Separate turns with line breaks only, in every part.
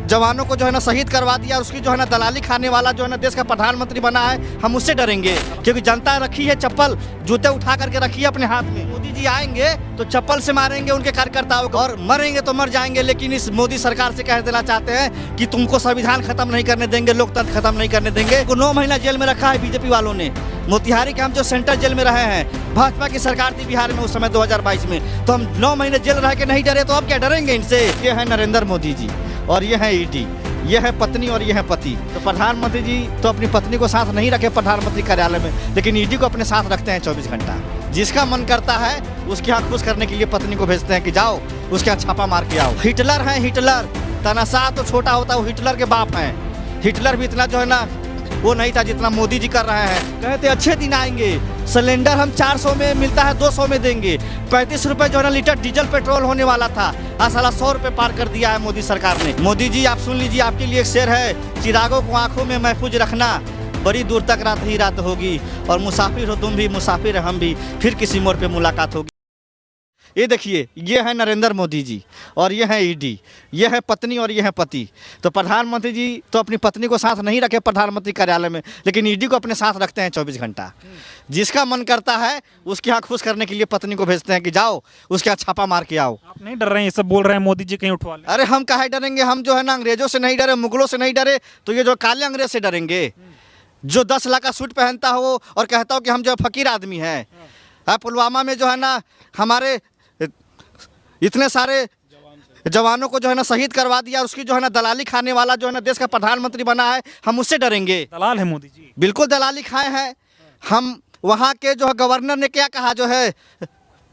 जवानों को जो है ना शहीद करवा दिया, उसकी जो है ना दलाली खाने वाला जो है ना देश का प्रधानमंत्री बना है, हम उससे डरेंगे? क्योंकि जनता रखी है चप्पल, जूते उठा करके रखी है अपने हाथ में। मोदी जी आएंगे तो चप्पल से मारेंगे उनके कार्यकर्ताओं को, और मरेंगे तो मर जाएंगे। लेकिन इस मोदी सरकार से कह देना चाहते हैं कि तुमको संविधान खत्म नहीं करने देंगे, लोकतंत्र खत्म नहीं करने देंगे। 9 महीना जेल में रखा है बीजेपी वालों ने। मोतिहारी के हम जो सेंट्रल जेल में रहे हैं, भाजपा की सरकार थी बिहार में उस समय 2022 में, तो हम 9 महीने जेल रह के नहीं डरे, तो अब क्या डरेंगे इनसे? ये है नरेंद्र मोदी जी और ये है ईडी, ये है पत्नी और ये है पति। तो प्रधानमंत्री जी तो अपनी पत्नी को साथ नहीं रखे प्रधानमंत्री कार्यालय में, लेकिन ईडी को अपने साथ रखते हैं 24 घंटा। जिसका मन करता है उसके यहाँ खुश करने के लिए पत्नी को भेजते हैं कि जाओ उसके यहाँ छापा मार के आओ। हिटलर है हिटलर, तानाशाह तो छोटा होता है, वो हिटलर के बाप हैं। हिटलर भी इतना जो है ना वो नहीं था जितना मोदी जी कर रहे हैं। कहते अच्छे दिन आएंगे, सिलेंडर हम 400 में मिलता है 200 में देंगे। 35 रुपए जो है ना लीटर डीजल पेट्रोल होने वाला था, आज साला 100 रुपए पार कर दिया है मोदी सरकार ने। मोदी जी आप सुन लीजिए, आपके लिए एक शेर है, चिरागों को आंखों में महफूज रखना, बड़ी दूर तक रात ही रात होगी, और मुसाफिर हो तुम भी मुसाफिर है हम भी, फिर किसी मोड़ पे मुलाकात होगी। ये देखिए, ये है नरेंद्र मोदी जी और ये है ईडी, ये है पत्नी और ये है पति। तो प्रधानमंत्री जी तो अपनी पत्नी को साथ नहीं रखे प्रधानमंत्री कार्यालय में, लेकिन ईडी को अपने साथ रखते हैं 24 घंटा। जिसका मन करता है उसके यहाँ खुश करने के लिए पत्नी को भेजते हैं कि जाओ उसके यहाँ छापा मार के आओ।
आप नहीं डर रहे हैं? ये सब बोल रहे हैं मोदी जी कहीं उठवा लें।
अरे हम काहे डरेंगे? हम जो है ना अंग्रेजों से नहीं डरे, मुगलों से नहीं डरे, तो ये जो काले अंग्रेज से डरेंगे जो 10 लाख का सूट पहनता हो और कहता हो कि हम जो फकीर आदमी हैं। पुलवामा में जो है ना हमारे इतने सारे जवानों को जो है ना शहीद करवा दिया, उसकी जो है ना दलाली खाने वाला जो है ना देश का प्रधानमंत्री बना है, हम उससे डरेंगे?
दलाल है मोदी जी।
बिल्कुल दलाली खाए हैं हम। वहाँ के जो है गवर्नर ने क्या कहा, जो है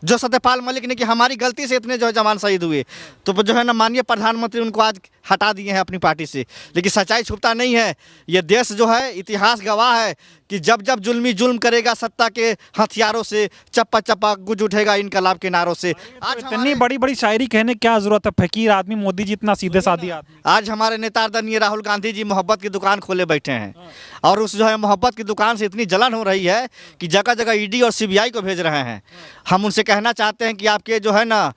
जो सत्यपाल मलिक ने, कि हमारी गलती से इतने जो है जवान शहीद हुए, तो जो है ना माननीय प्रधानमंत्री उनको आज हटा दिए हैं अपनी पार्टी से। लेकिन सच्चाई छुपता नहीं है। ये देश जो है इतिहास गवाह है कि जब जब जुल्मी जुल्म करेगा सत्ता के हथियारों से, चप्पा चप्पा गुज उठेगा इनकलाब के नारों से।
आज इतनी बड़ी बड़ी शायरी कहने क्या जरूरत है? फकीर आदमी, मोदी जी इतना सीधे साधी आदमी।
आज हमारे नेता आदरणीय राहुल गांधी जी मोहब्बत की दुकान खोले बैठे हैं, और उस जो है मोहब्बत की दुकान से इतनी जलन हो रही है कि जगह जगह ईडी और सीबीआई को भेज रहे हैं। हम उनसे कहना चाहते हैं कि आपके जो है ना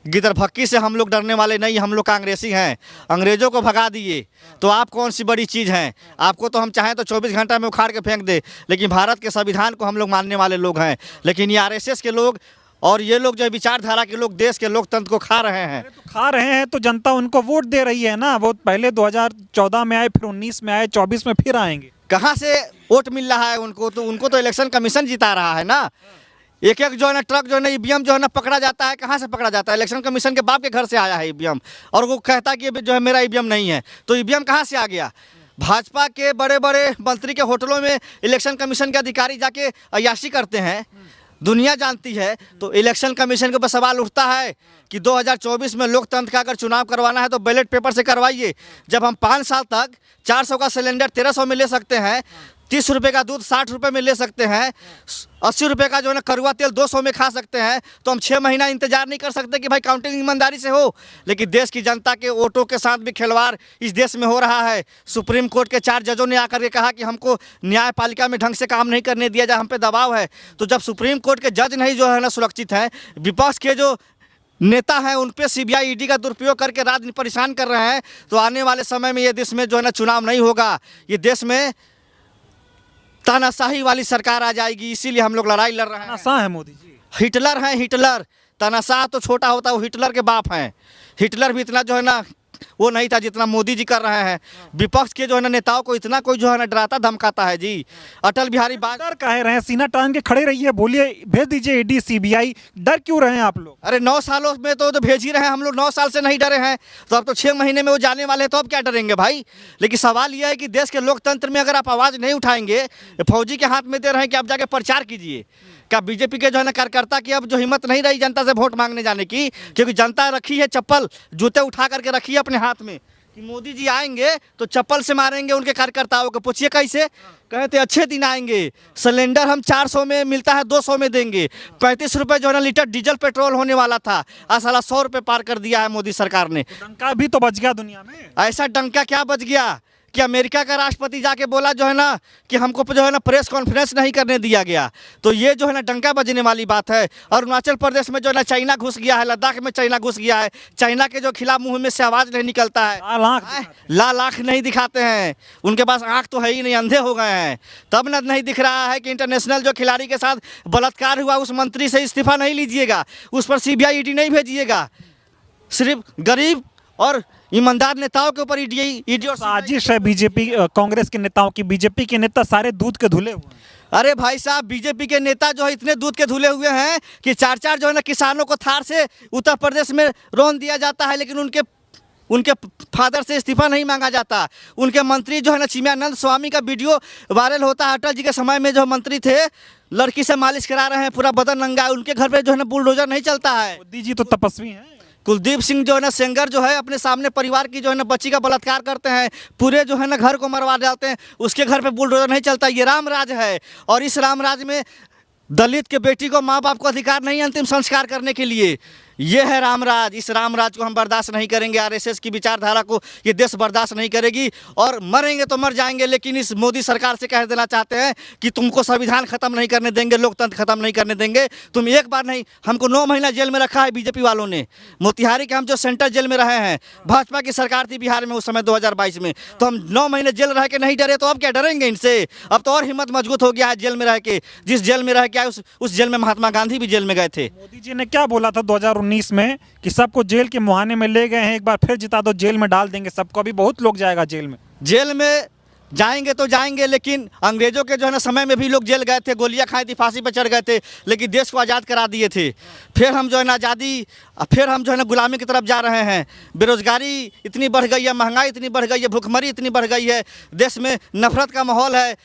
गिदरभक्की से हम लोग डरने वाले नहीं, हम लोग कांग्रेसी हैं। अंग्रेजों को भगा दिए तो आप कौन सी बड़ी चीज़ हैं? आपको तो हम चाहें तो 24 घंटा में उखाड़ के फेंक दे, लेकिन भारत के संविधान को हम लोग मानने वाले लोग हैं। लेकिन ये आरएसएस के लोग और ये लोग जो विचारधारा के लोग देश के लोकतंत्र को खा रहे हैं।
तो खा रहे हैं तो जनता उनको वोट दे रही है ना। वो पहले 2014 में आए, फिर 19 में आए, 24 में फिर आएंगे।
कहाँ से वोट मिल रहा है उनको? तो उनको तो इलेक्शन कमीशन जिता रहा है ना। एक एक जो है ना ट्रक जो है ना ईवीएम जो है ना पकड़ा जाता है। कहाँ से पकड़ा जाता है? इलेक्शन कमीशन के बाप के घर से आया है ईवीएम, और वो कहता है कि जो है मेरा ईवीएम नहीं है। तो ईवीएम कहाँ से आ गया? भाजपा के बड़े बड़े मंत्री के होटलों में इलेक्शन कमीशन के अधिकारी जाके अय्याशी करते हैं, दुनिया जानती है। तो इलेक्शन कमीशन के ऊपर सवाल उठता है कि 2024 में लोकतंत्र का अगर चुनाव करवाना है तो बैलेट पेपर से करवाइए। जब हम 5 साल तक 400 का सिलेंडर 1300 में ले सकते हैं, 30 रुपये का दूध 60 रुपये में ले सकते हैं, 80 रुपये का जो है ना कड़वा तेल 200 में खा सकते हैं, तो हम 6 महीना इंतजार नहीं कर सकते कि भाई काउंटिंग ईमानदारी से हो? लेकिन देश की जनता के वोटों के साथ भी खिलवाड़ इस देश में हो रहा है। सुप्रीम कोर्ट के 4 जजों ने आकर के कहा कि हमको न्यायपालिका में ढंग से काम नहीं करने दिया जाए, हम पे दबाव है। तो जब सुप्रीम कोर्ट के जज नहीं जो है ना सुरक्षित हैं, विपक्ष के जो नेता हैं उन पे सीबीआई ईडी का दुरुपयोग करके रात परेशान कर रहे हैं, तो आने वाले समय में ये देश में जो है ना चुनाव नहीं होगा, ये देश में तानाशाही वाली सरकार आ जाएगी। इसीलिए हम लोग लड़ाई लड़ रहे हैं।
तानाशाह है मोदी जी।
हिटलर है हिटलर, तानाशाह तो छोटा होता है, वो हिटलर के बाप हैं। हिटलर भी इतना जो है ना वो नहीं था जितना मोदी जी कर रहे हैं। विपक्ष के जो है ना नेताओं को इतना कोई जो है ना डराता धमकाता है जी। अटल बिहारी
डर काहे रहे हैं? सीना तान के खड़े रहिए, बोलिए भेज दीजिए ईडी सीबीआई। डर क्यों रहे हैं आप लोग?
अरे 9 सालों में तो भेज ही रहे हैं हम लोग, 9 साल से नहीं डरे हैं, तो अब तो 6 महीने में वो जाने वाले हैं, तो अब क्या डरेंगे भाई? लेकिन सवाल यह है कि देश के लोकतंत्र में अगर आप आवाज़ नहीं उठाएंगे, फौजी के हाथ में दे रहे हैं कि आप जाके प्रचार कीजिए। क्या बीजेपी के जो है ना कार्यकर्ता की अब जो हिम्मत नहीं रही जनता से वोट मांगने जाने की? क्योंकि जनता रखी है चप्पल, जूते उठा करके रखी है अपने हाथ में कि मोदी जी आएंगे तो चप्पल से मारेंगे उनके कार्यकर्ताओं को। पूछिए कैसे? कहते अच्छे दिन आएंगे, सिलेंडर हम 400 में मिलता है 200 में देंगे। 35 रुपये जो है ना लीटर डीजल पेट्रोल होने वाला था, आज साला 100 रुपये पार कर दिया है मोदी सरकार ने।
डंका भी तो बच गया दुनिया में।
ऐसा डंका क्या बच गया कि अमेरिका का राष्ट्रपति जाके बोला जो है ना कि हमको जो है ना प्रेस कॉन्फ्रेंस नहीं करने दिया गया। तो ये जो है ना डंका बजने वाली बात है। और अरुणाचल प्रदेश में जो है ना चाइना घुस गया है, लद्दाख में चाइना घुस गया है। चाइना के जो खिलाफ मुंह में से आवाज़ नहीं निकलता है, लाल आँख नहीं दिखाते हैं, उनके पास आँख तो है ही नहीं, अंधे हो गए हैं। तब न नहीं दिख रहा है कि इंटरनेशनल जो खिलाड़ी के साथ बलात्कार हुआ उस मंत्री से इस्तीफा नहीं लीजिएगा, उस पर CBI ED नहीं भेजिएगा। सिर्फ गरीब और ईमानदार नेताओं के ऊपर ईडी और
साजिश है बीजेपी कांग्रेस के नेताओं की। बीजेपी के नेता सारे दूध के धुले हुए हैं।
अरे भाई साहब, बीजेपी के नेता जो है इतने दूध के धुले हुए हैं कि चार जो है ना किसानों को थार से उत्तर प्रदेश में रौंद दिया जाता है, लेकिन उनके फादर से इस्तीफा नहीं मांगा जाता। उनके मंत्री जो है ना चिन्मयानंद स्वामी का वीडियो वायरल होता है, अटल जी के समय में जो मंत्री थे लड़की से मालिश करा रहे हैं, पूरा बदन नंगा है, उनके घर पे जो है ना बुलडोजर नहीं चलता है।
मोदी जी तो तपस्वी हैं।
कुलदीप सिंह जो है ना सेंगर जो है अपने सामने परिवार की जो है ना बच्ची का बलात्कार करते हैं, पूरे जो है ना घर को मरवा डालते हैं, उसके घर पे बुलडोजर नहीं चलता। ये राम राज है, और इस राम राज में दलित के बेटी को माँ बाप को अधिकार नहीं अंतिम संस्कार करने के लिए। ये है रामराज। इस रामराज को हम बर्दाश्त नहीं करेंगे। RSS की विचारधारा को ये देश बर्दाश्त नहीं करेगी, और मरेंगे तो मर जाएंगे। लेकिन इस मोदी सरकार से कह देना चाहते हैं कि तुमको संविधान खत्म नहीं करने देंगे, लोकतंत्र खत्म नहीं करने देंगे। तुम एक बार नहीं, हमको 9 महीना जेल में रखा है बीजेपी वालों ने। मोतिहारी के हम जो सेंट्रल जेल में रहे हैं, भाजपा की सरकार थी बिहार में उस समय 2022 में, तो हम 9 महीने जेल रह के नहीं डरे, तो अब क्या डरेंगे इनसे? अब तो और हिम्मत मजबूत हो गया है जेल में रह के। जिस जेल में रह के आए उस जेल में महात्मा गांधी भी जेल में गए थे।
मोदी जी ने क्या बोला था 2019 में कि सबको जेल के मुहाने में ले गए हैं, एक बार फिर जिता दो जेल में डाल देंगे सबको। अभी बहुत लोग जाएगा जेल में।
जेल में जाएंगे तो जाएंगे, लेकिन अंग्रेजों के जो है ना समय में भी लोग जेल गए थे, गोलियां खाई थी, फांसी पर चढ़ गए थे, लेकिन देश को आज़ाद करा दिए थे। फिर हम जो है ना फिर हम जो है ना गुलामी की तरफ जा रहे हैं। बेरोजगारी इतनी बढ़ गई है, महंगाई इतनी बढ़ गई है, भुखमरी इतनी बढ़ गई है, देश में नफरत का माहौल है,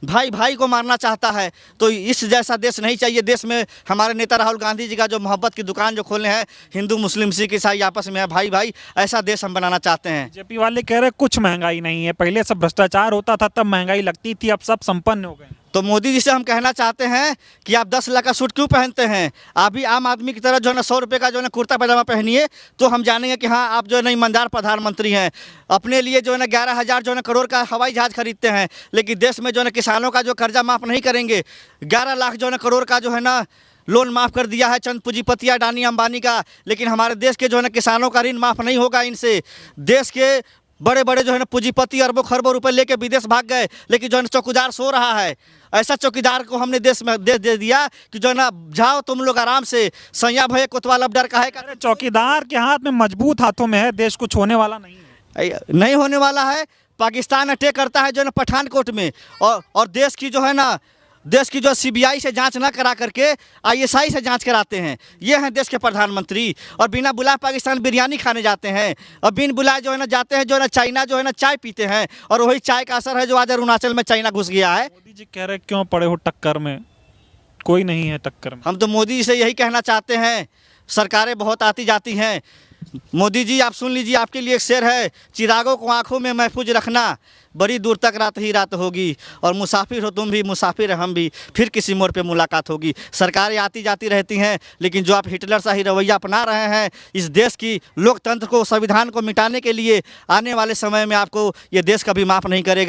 भाई भाई को मारना चाहता है। तो इस जैसा देश नहीं चाहिए। देश में हमारे नेता राहुल गांधी जी का जो मोहब्बत की दुकान जो खोले हैं, हिंदू मुस्लिम सिख ईसाई आपस में है भाई भाई, ऐसा देश हम बनाना चाहते हैं।
बीजेपी वाले कह रहे कुछ महंगाई नहीं है, पहले सब भ्रष्टाचार होता था तब महंगाई लगती थी, अब सब संपन्न हो गए।
तो मोदी जी से हम कहना चाहते हैं कि आप 10 लाख का सूट क्यों पहनते हैं? आप भी आम आदमी की तरह जो है ना 100 रुपये का जो है ना कुर्ता पैजामा पहनिए, तो हम जानेंगे कि हाँ आप जो है ना ईमानदार प्रधानमंत्री हैं। अपने लिए जो है ना 11,000 जो है ना करोड़ का हवाई जहाज़ खरीदते हैं, लेकिन देश में जो है ना किसानों का जो कर्जा माफ़ नहीं करेंगे। 11 लाख जो है ना करोड़ का जो है ना लोन माफ़ कर दिया है चंद पूंजीपति अडानी अंबानी का, लेकिन हमारे देश के जो है ना किसानों का ऋण माफ़ नहीं होगा इनसे। देश के बड़े बड़े जो है ना पूंजीपति अरबों खरबों रुपए लेके विदेश भाग गए, लेकिन जो है ना चौकीदार सो रहा है। ऐसा चौकीदार को हमने देश में दे दिया कि जो है ना जाओ तुम लोग आराम से, सैया भय कोतवाल अब डर का है।
चौकीदार के हाथ में मजबूत हाथों में है, देश कुछ होने वाला नहीं है।
नहीं होने वाला है। पाकिस्तान अटैक करता है जो है ना पठानकोट में, और देश की जो है ना CBI से जांच ना करा करके ISI से जांच कराते हैं। ये हैं देश के प्रधानमंत्री। और बिना बुलाए पाकिस्तान बिरयानी खाने जाते हैं, और बिन बुलाए जो है ना जाते हैं जो है ना चाइना जो है ना चाय पीते हैं, और वही चाय का असर है जो आज अरुणाचल में चाइना घुस गया है।
मोदी जी कह रहे क्यों पड़े हो टक्कर में, कोई नहीं है टक्कर में।
हम तो मोदी जी से यही कहना चाहते हैं, सरकारें बहुत आती जाती हैं। मोदी जी आप सुन लीजिए, आपके लिए एक शेर है, चिरागों को आंखों में महफूज रखना, बड़ी दूर तक रात ही रात होगी, और मुसाफिर हो तुम भी मुसाफिर हम भी, फिर किसी मोड़ पे मुलाकात होगी। सरकारें आती जाती रहती हैं, लेकिन जो आप हिटलर शाही रवैया अपना रहे हैं इस देश की लोकतंत्र को, संविधान को मिटाने के लिए, आने वाले समय में आपको ये देश कभी माफ़ नहीं करेगा।